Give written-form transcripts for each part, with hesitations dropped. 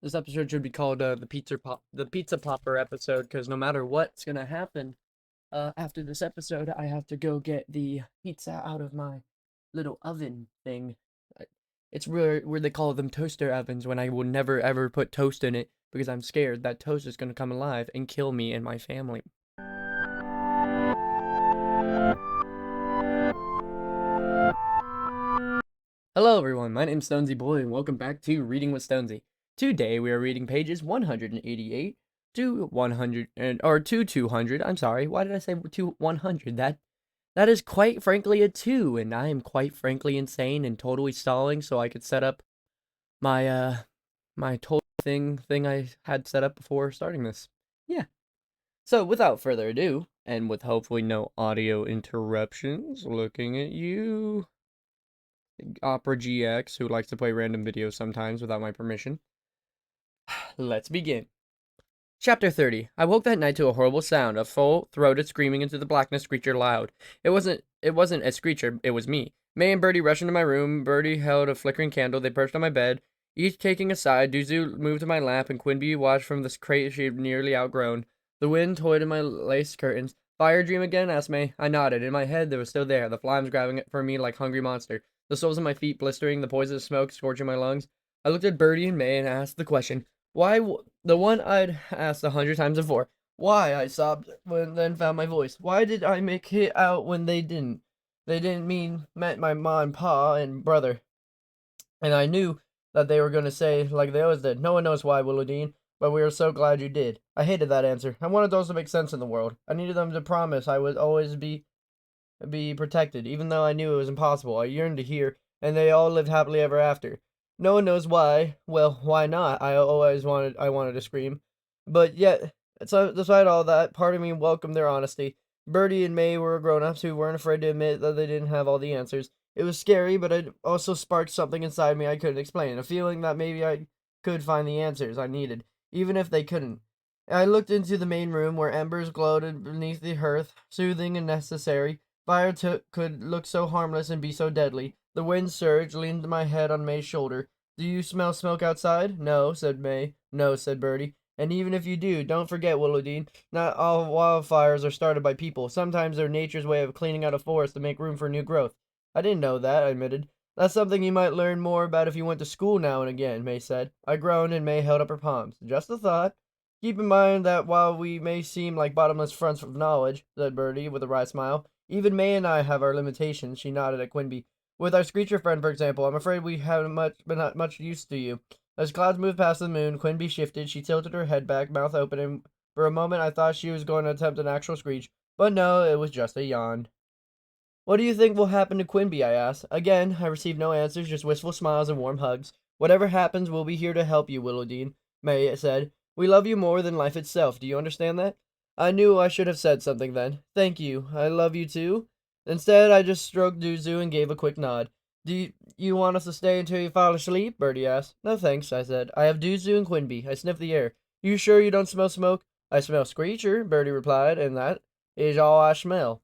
This episode should be called the pizza popper episode, because no matter what's gonna happen, after this episode, I have to go get the pizza out of my little oven thing. It's where they call them toaster ovens when I will never ever put toast in it because I'm scared that toast is gonna come alive and kill me and my family. Hello everyone, my name's Stonsey Boy and welcome back to Reading with Stonsey. Today we are reading pages 188 to 100 or to 200. I'm sorry, why did I say to 100? That is quite frankly a 2, and I am quite frankly insane and totally stalling so I could set up my total thing I had set up before starting this. Yeah. So without further ado, and with hopefully no audio interruptions, looking at you, Opera GX, who likes to play random videos sometimes without my permission. Let's begin. Chapter 30. I woke that night to a horrible sound, a full-throated screaming into the blackness. Screecher loud. It wasn't a screecher, it was me. May and Bertie rushed into my room. Bertie held a flickering candle. They perched on my bed, each taking a side. Duzu moved to my lap, and Quinby watched from the crate she had nearly outgrown. The wind toyed in my lace curtains. Fire dream again? Asked May. I nodded. In my head, they were still there, the flames grabbing for me like hungry monster. The soles of my feet blistering, the poisonous smoke scorching my lungs. I looked at Bertie and May and asked the question. Why, the one I'd asked 100 times before. Why, I sobbed, then found my voice. Why did I make it out when they didn't? They didn't meant my ma and pa and brother. And I knew that they were going to say, like they always did, no one knows why, WIllodeen, but we are so glad you did. I hated that answer. I wanted those to make sense in the world. I needed them to promise I would always be protected, even though I knew it was impossible. I yearned to hear, and they all lived happily ever after. No one knows why. Well, why not? I wanted to scream. But yet, so despite all that, part of me welcomed their honesty. Bertie and May were grown-ups who weren't afraid to admit that they didn't have all the answers. It was scary, but it also sparked something inside me I couldn't explain, a feeling that maybe I could find the answers I needed, even if they couldn't. I looked into the main room where embers glowed beneath the hearth, soothing and necessary. Fire could look so harmless and be so deadly. The wind surged, leaned my head on May's shoulder. Do you smell smoke outside? No, said May. No, said Bertie. And even if you do, don't forget, WIllodeen, not all wildfires are started by people. Sometimes they're nature's way of cleaning out a forest to make room for new growth. I didn't know that, I admitted. That's something you might learn more about if you went to school now and again, May said. I groaned and May held up her palms. Just a thought. Keep in mind that while we may seem like bottomless fronts of knowledge, said Bertie with a wry smile, even May and I have our limitations. She nodded at Quinby. With our Screecher friend, for example, I'm afraid we haven't been not much use to you. As clouds moved past the moon, Quinby shifted. She tilted her head back, mouth open, and for a moment I thought she was going to attempt an actual screech. But no, it was just a yawn. What do you think will happen to Quinby? I asked. Again, I received no answers, just wistful smiles and warm hugs. Whatever happens, we'll be here to help you, WIllodeen, May said. We love you more than life itself. Do you understand that? I knew I should have said something then. Thank you. I love you too. Instead, I just stroked Duzu and gave a quick nod. Do you want us to stay until you fall asleep? Bertie asked. No thanks, I said. I have Duzu and Quinby. I sniffed the air. You sure you don't smell smoke? I smell Screecher, Bertie replied, and that is all I smell.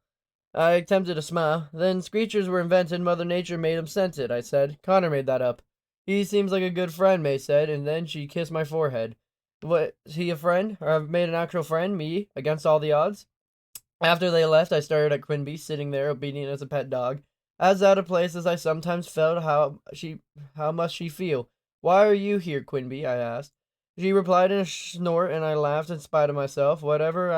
I attempted a smile. Then Screechers were invented, Mother Nature made 'em scented, I said. Connor made that up. He seems like a good friend, May said, and then she kissed my forehead. What, is he a friend? Or I've made an actual friend, me, against all the odds? After they left, I stared at Quinby, sitting there, obedient as a pet dog. As out of place as I sometimes felt, how must she feel? Why are you here, Quinby? I asked. She replied in a snort, and I laughed in spite of myself. Whatever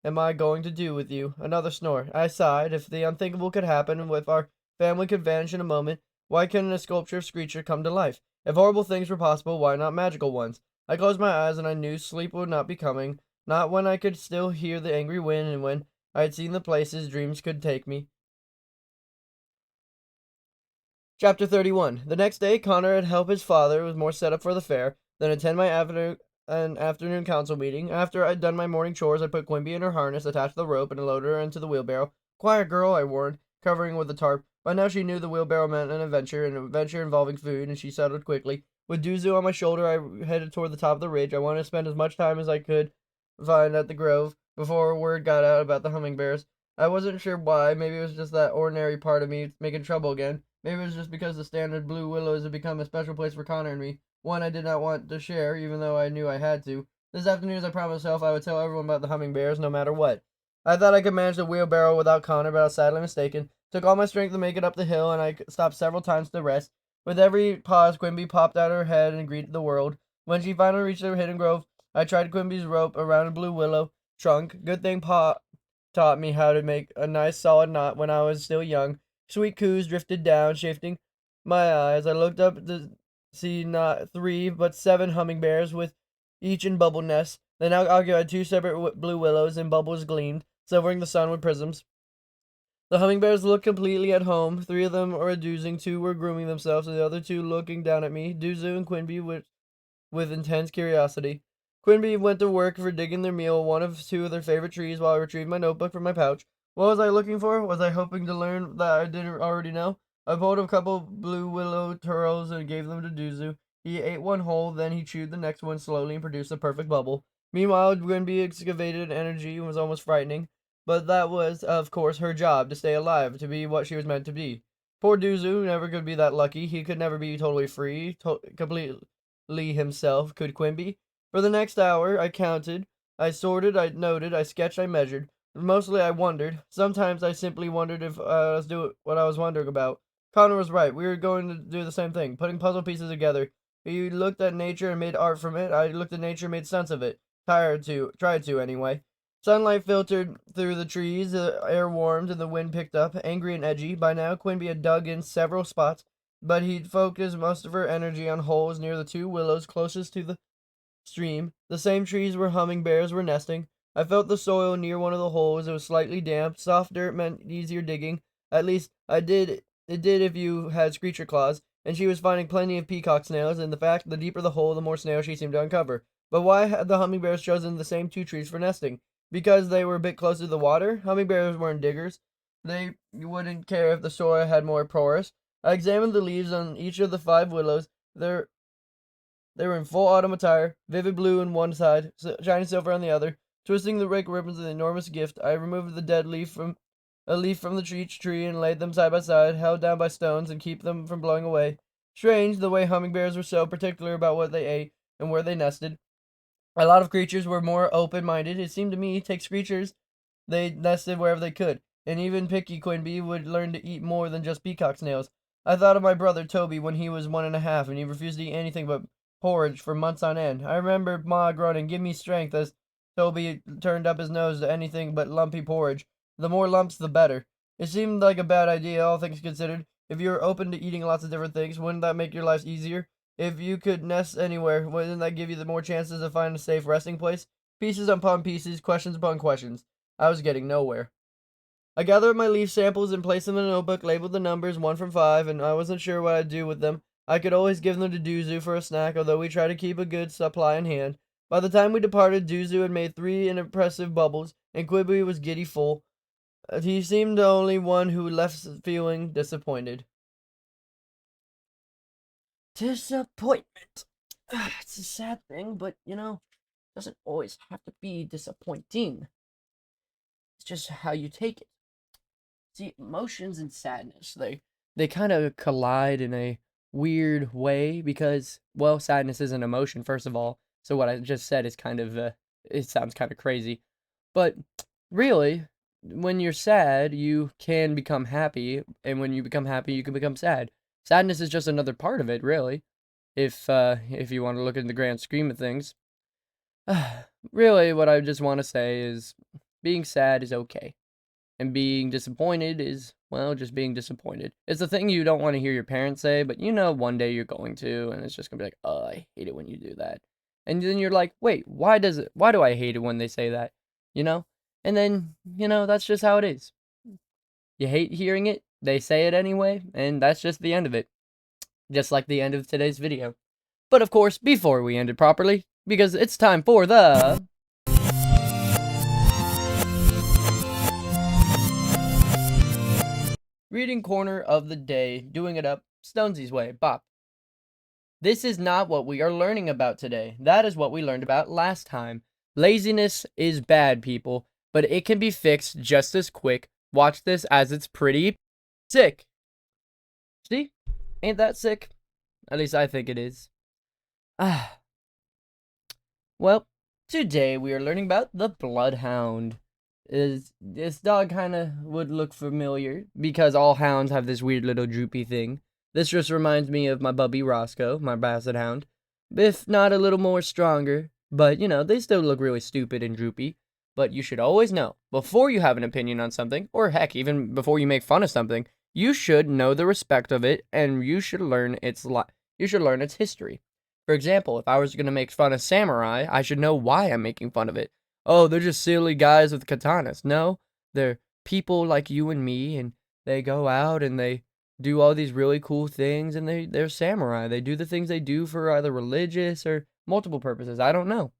am I going to do with you? Another snort. I sighed. If the unthinkable could happen, and if our family could vanish in a moment, why couldn't a sculpture of Screecher come to life? If horrible things were possible, why not magical ones? I closed my eyes, and I knew sleep would not be coming. Not when I could still hear the angry wind, and when I had seen the places dreams could take me. Chapter 31. The next day, Connor had helped his father with more setup for the fair, then attend my afternoon council meeting. After I'd done my morning chores, I put Quimby in her harness, attached the rope, and loaded her into the wheelbarrow. Quiet girl, I warned, covering with the tarp. By now she knew the wheelbarrow meant an adventure involving food, and she settled quickly. With Duzu on my shoulder, I headed toward the top of the ridge. I wanted to spend as much time as I could find at the grove before word got out about the hummingbirds. I wasn't sure why. Maybe it was just that ordinary part of me making trouble again. Maybe it was just because the standard blue willows had become a special place for Connor and me. one I did not want to share, even though I knew I had to. This afternoon, as I promised myself, I would tell everyone about the hummingbirds, no matter what. I thought I could manage the wheelbarrow without Connor, but I was sadly mistaken. Took all my strength to make it up the hill, and I stopped several times to rest. With every pause, Quimby popped out her head and greeted the world. When she finally reached the hidden grove, I tried Quimby's rope around a blue willow trunk. Good thing Pa taught me how to make a nice solid knot when I was still young. Sweet coos drifted down, shifting my eyes. I looked up to see not 3, but 7 hummingbears, with each in bubble nests. They now occupied 2 separate blue willows, and bubbles gleamed, silvering the sun with prisms. The hummingbears looked completely at home. 3 of them were doozing, 2 were grooming themselves, and the other 2 looking down at me. Duzu and Quimby with intense curiosity. Quimby went to work for digging their meal, one of 2 of their favorite trees, while I retrieved my notebook from my pouch. What was I looking for? Was I hoping to learn that I didn't already know? I pulled a couple blue willow turtles and gave them to Duzu. He ate one whole, then he chewed the next one slowly and produced a perfect bubble. Meanwhile, Quimby excavated energy and was almost frightening, but that was, of course, her job, to stay alive, to be what she was meant to be. Poor Duzu never could be that lucky. He could never be totally free, completely himself, could Quimby. For the next hour, I counted, I sorted, I noted, I sketched, I measured. Mostly I wondered. Sometimes I simply wondered if I was doing what I was wondering about. Connor was right. We were going to do the same thing, putting puzzle pieces together. He looked at nature and made art from it. I looked at nature and made sense of it. Tried to anyway. Sunlight filtered through the trees, the air warmed, and the wind picked up, angry and edgy. By now, Quimby had dug in several spots, but he'd focused most of her energy on holes near the 2 willows closest to the stream. The same trees where hummingbears were nesting. I felt the soil near one of the holes. It was slightly damp. Soft dirt meant easier digging. At least it did if you had screecher claws. And she was finding plenty of peacock snails, and the fact the deeper the hole, the more snails she seemed to uncover. But why had the hummingbears chosen the same 2 trees for nesting? Because they were a bit closer to the water? Hummingbears weren't diggers. They wouldn't care if the soil had more porous. I examined the leaves on each of the 5 willows. They were in full autumn attire, vivid blue on one side, shiny silver on the other. Twisting the rake ribbons of the enormous gift, I removed the dead leaf from each tree and laid them side by side, held down by stones and keep them from blowing away. Strange, the way hummingbears were so particular about what they ate and where they nested. A lot of creatures were more open-minded. It seemed to me, take screechers, they nested wherever they could, and even picky Quimby would learn to eat more than just peacock snails. I thought of my brother Toby when he was 1.5, and he refused to eat anything but porridge for months on end. I remember Ma groaning, "Give me strength," as Toby turned up his nose to anything but lumpy porridge. The more lumps, the better. It seemed like a bad idea, all things considered. If you were open to eating lots of different things, wouldn't that make your life easier? If you could nest anywhere, wouldn't that give you the more chances to find a safe resting place? Pieces upon pieces, questions upon questions. I was getting nowhere. I gathered up my leaf samples and placed them in a notebook, labeled the numbers 1 from 5, and I wasn't sure what I'd do with them. I could always give them to Duzu for a snack, although we tried to keep a good supply in hand. By the time we departed, Duzu had made 3 impressive bubbles, and Quibby was giddy full. He seemed the only one who left feeling disappointed. Disappointment. It's a sad thing, but, doesn't always have to be disappointing. It's just how you take it. See, emotions and sadness, they kind of collide in a weird way because, well, sadness is an emotion, first of all. So what I just said is kind of, it sounds kind of crazy. But really, when you're sad, you can become happy. And when you become happy, you can become sad. Sadness is just another part of it, really. If you want to look in the grand scheme of things. Really, what I just want to say is being sad is okay. And being disappointed is, well, just being disappointed. It's the thing you don't want to hear your parents say, but one day you're going to, and it's just gonna be like, oh, I hate it when you do that. And then you're like, wait, why do I hate it when they say that? And then, that's just how it is. You hate hearing it, they say it anyway, and that's just the end of it. Just like the end of today's video. But of course, before we end it properly, because it's time for the reading corner of the day, doing it up Stonsey's way. Bop. This is not what we are learning about today. That is what we learned about last time. Laziness is bad, people, but it can be fixed just as quick. Watch this as it's pretty sick. See? Ain't that sick? At least I think it is. Ah, well, today we are learning about the Bloodhound. Is this dog kind of would look familiar because all hounds have this weird little droopy thing. This just reminds me of my bubby Roscoe, my basset hound, if not a little more stronger. But they still look really stupid and droopy. But you should always know before you have an opinion on something, or heck, even before you make fun of something, you should know the respect of it, and you should learn its history. For example, if I was going to make fun of samurai, I should know why I'm making fun of it. Oh, they're just silly guys with katanas. No, they're people like you and me, and they go out and they do all these really cool things, and they're samurai. They do the things they do for either religious or multiple purposes. I don't know,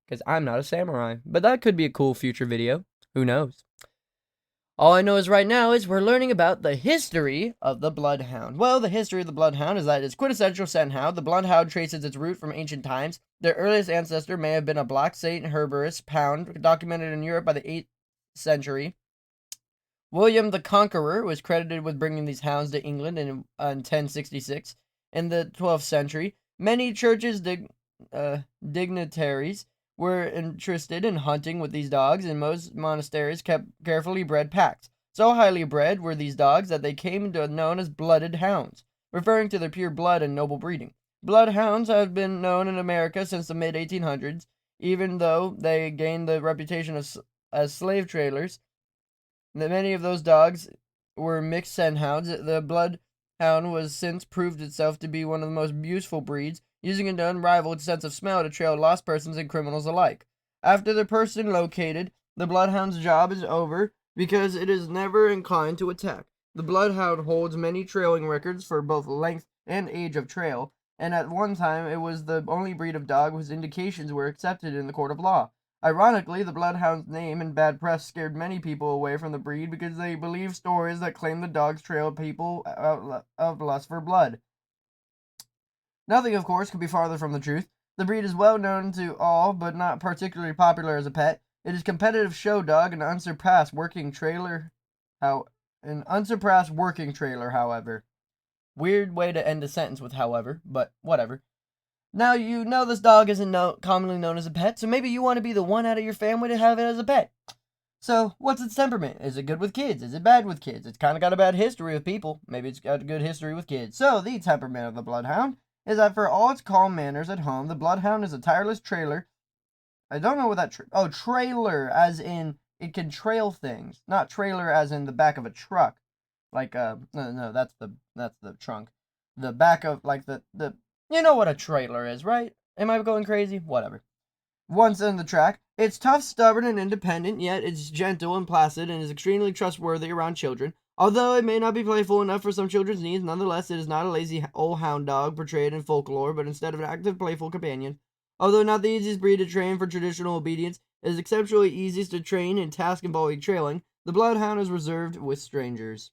because I'm not a samurai. But that could be a cool future video. Who knows? All I know is right now is we're learning about the history of the Bloodhound. Well, the history of the Bloodhound is that it's quintessential scent hound. The Bloodhound traces its root from ancient times. Their earliest ancestor may have been a Black St. Herberus hound, documented in Europe by the 8th century. William the Conqueror was credited with bringing these hounds to England in 1066. In the 12th century, many churches dignitaries were interested in hunting with these dogs, and most monasteries kept carefully bred packs. So highly bred were these dogs that they came to known as blooded hounds, referring to their pure blood and noble breeding. Bloodhounds have been known in America since the mid-1800s, even though they gained the reputation as slave trailers. Many of those dogs were mixed scent hounds. The bloodhound was since proved itself to be one of the most useful breeds, using an unrivaled sense of smell to trail lost persons and criminals alike. After the person located, the bloodhound's job is over because it is never inclined to attack. The bloodhound holds many trailing records for both length and age of trail, and at one time it was the only breed of dog whose indications were accepted in the court of law. Ironically, the bloodhound's name and bad press scared many people away from the breed because they believed stories that claimed the dogs trailed people out of lust for blood. Nothing, of course, could be farther from the truth. The breed is well known to all, but not particularly popular as a pet. It is a competitive show dog and unsurpassed working trailer. However. Weird way to end a sentence with however, but whatever. Now you know this dog isn't commonly known as a pet, so maybe you want to be the one out of your family to have it as a pet. So, what's its temperament? Is it good with kids? Is it bad with kids? It's kind of got a bad history with people. Maybe it's got a good history with kids. So, the temperament of the Bloodhound is that for all its calm manners at home, the Bloodhound is a tireless trailer. I don't know what that... trailer, as in it can trail things. Not trailer as in the back of a truck. Like, no, that's the trunk. The back of, like, the you know what a trailer is, right? Am I going crazy? Whatever. Once in the track, it's tough, stubborn, and independent, yet it's gentle and placid and is extremely trustworthy around children. Although it may not be playful enough for some children's needs, nonetheless, it is not a lazy old hound dog portrayed in folklore, but instead of an active, playful companion. Although not the easiest breed to train for traditional obedience, it is exceptionally easiest to train in tasks involving trailing. The Bloodhound is reserved with strangers.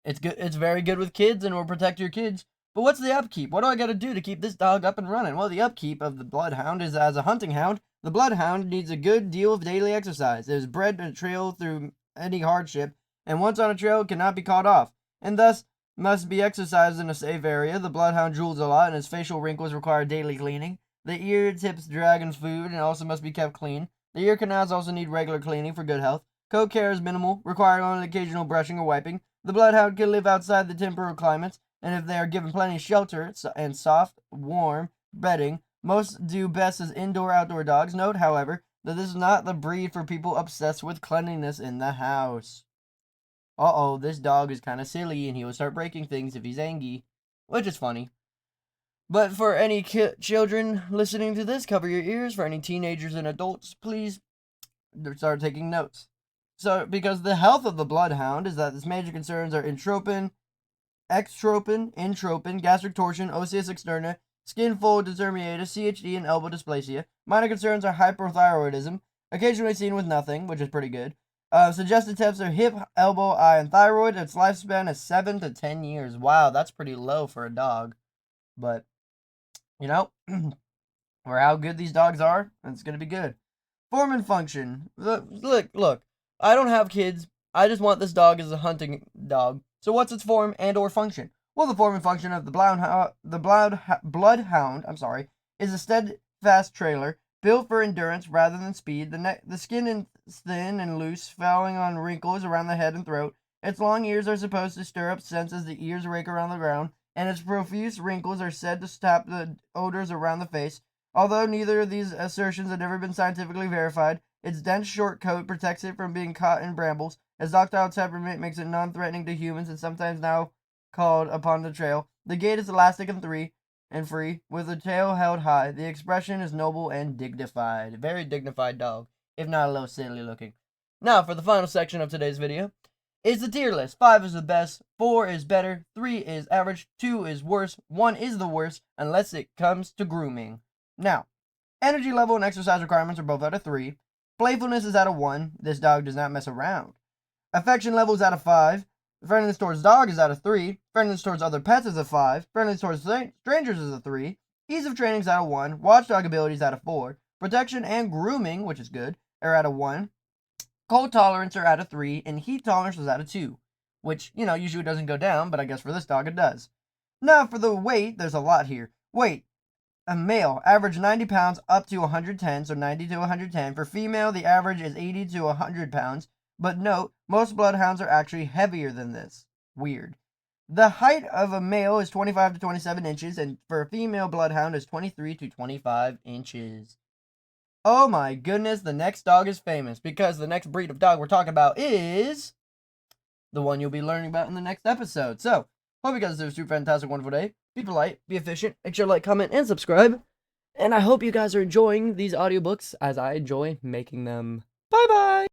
It's good. It's very good with kids and will protect your kids. But what's the upkeep? What do I got to do to keep this dog up and running? Well, the upkeep of the Bloodhound is as a hunting hound. The Bloodhound needs a good deal of daily exercise. It is bred to trail through any hardship, and once on a trail, it cannot be caught off, and thus must be exercised in a safe area. The Bloodhound drools a lot, and his facial wrinkles require daily cleaning. The ear tips drag in food, and also must be kept clean. The ear canals also need regular cleaning for good health. Coat care is minimal, requiring only occasional brushing or wiping. The Bloodhound can live outside the temperate climates, and if they are given plenty of shelter and soft, warm bedding, most do best as indoor-outdoor dogs. Note, however, that this is not the breed for people obsessed with cleanliness in the house. Uh-oh, this dog is kind of silly, and he will start breaking things if he's angry, which is funny. But for any children listening to this, cover your ears. For any teenagers and adults, please start taking notes. So, because the health of the Bloodhound is that its major concerns are entropin, extropin, intropin, gastric torsion, osseous externa, skin fold determinatus, CHD, and elbow dysplasia. Minor concerns are hypothyroidism, occasionally seen with nothing, which is pretty good. Suggested tests are hip, elbow, eye, and thyroid. Its lifespan is 7 to 10 years. Wow, that's pretty low for a dog. But, for how good these dogs are, it's going to be good. Form and function. Look, I don't have kids. I just want this dog as a hunting dog. So what's its form and or function? Well, the form and function of the Bloodhound, is a steadfast trailer built for endurance rather than speed. The skin is thin and loose, falling on wrinkles around the head and throat. Its long ears are supposed to stir up scents as the ears rake around the ground, and its profuse wrinkles are said to stop the odors around the face. Although neither of these assertions have ever been scientifically verified, its dense short coat protects it from being caught in brambles. Its docile temperament makes it non-threatening to humans and sometimes now called upon the trail. The gait is elastic and free, with the tail held high. The expression is noble and dignified. Very dignified dog, if not a little silly looking. Now, for the final section of today's video, is the tier list. 5 is the best, 4 is better, 3 is average, 2 is worse, 1 is the worst, unless it comes to grooming. Now, energy level and exercise requirements are both out of 3. Playfulness is out of 1. This dog does not mess around. Affection level is out of 5. Friendliness towards dog is out of 3. Friendliness towards other pets is a 5. Friendliness towards strangers is a 3. Ease of training is out of 1. Watchdog ability is out of 4. Protection and grooming, which is good, are out of 1. Cold tolerance are out of 3. And heat tolerance is out of 2. Which, usually doesn't go down, but I guess for this dog it does. Now for the weight, there's a lot here. Weight. A male, average 90 pounds up to 110, so 90 to 110. For female, the average is 80 to 100 pounds. But note, most bloodhounds are actually heavier than this. Weird. The height of a male is 25 to 27 inches, and for a female bloodhound is 23 to 25 inches. Oh my goodness, the next dog is famous, because the next breed of dog we're talking about is the one you'll be learning about in the next episode. So, hope you guys have a super fantastic, wonderful day. Be polite, be efficient, make sure to like, comment, and subscribe. And I hope you guys are enjoying these audiobooks as I enjoy making them. Bye-bye!